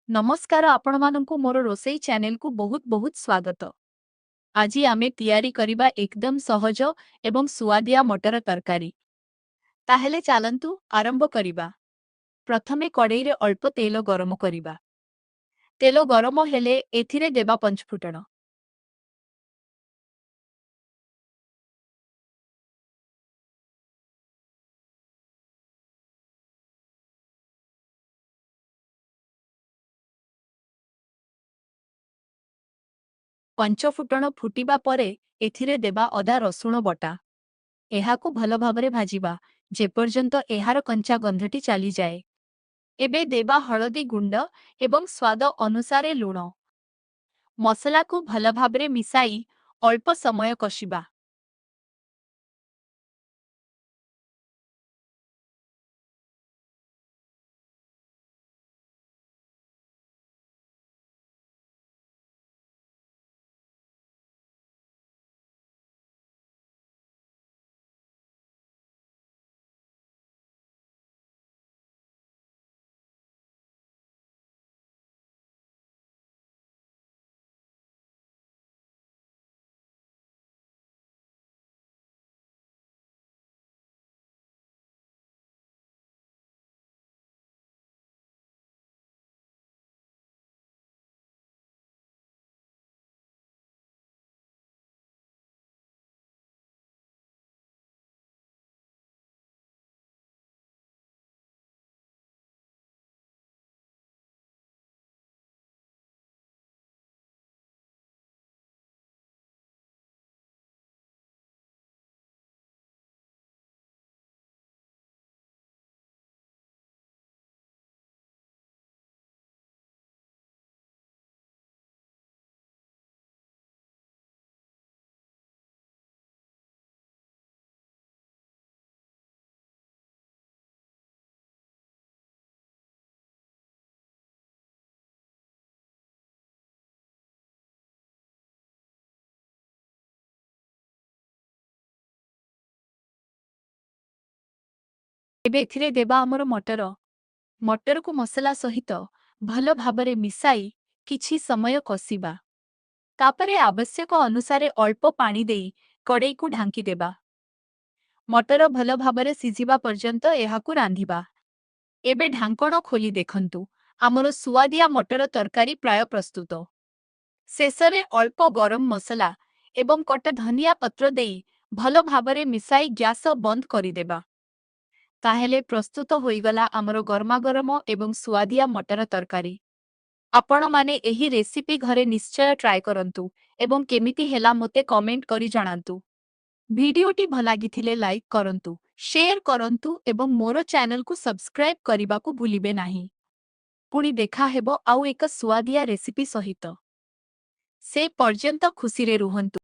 नमस्कार आपण मानंकु मोर रोसई चैनल को बहुत बहुत स्वागत। आज आमे तैयारी करिबा एकदम सहज एवं सुआदिया मटर तरकारी। ताहेले चालंतु आरंभ करिबा। प्रथमे कड़ाई रे अल्प तेल गरम करिबा। तेल गरम हेले एथिरे देबा पंचफुटण। पंचफुटण फुटिबा परे एथिरे देबा अदा रसुण बटा। एहाकु भल भाबरे भाजिबा जेपर्यंत एहार कंचा गंधटी चली जाए। एबे देबा हळदी गुंड एवं स्वाद अनुसारे लूण। मसला को भल भाबरे मिसाई अल्प समय कषिबा। एबे एथिरे देबा हमर मटर। मटर को मसला सहित भल भाबरे मिसाई किछि समय कषिबा। तापरे आवश्यक अनुसारे अल्प पानी देई कड़ाई को ढांकी देबा। मटर भल भाबरे सिझिबा पर्यंत एहाकु रांधिबा। एबे ढांकण खोली देखंतु हमर सुआदिया मटर तरकारी प्राय प्रस्तुत। शेषरे अल्प गरम मसला एवं कटा धनिया पत्र देई भल भाबरे मिसाई गैस बंद करिदेबा। ताहेले प्रस्तुत होईगला आमर गरमागरम एवं सुआदिया मटर तरकारी। आपण माने एही रेसिपी घरे निश्चय ट्राय करंतु एवं केमिति हेला मोते कमेंट करी जणांतु। भिडियोटी भल लागिथिले लाइक करंतु, शेयर करंतु एवं मोर चैनल को सब्सक्राइब करिबा को भूलिबे नाही। पुणी देखा हेबो आउ एक सुआदिया रेसिपी सहित। से पर्यंत खुशी रे रुहंतु।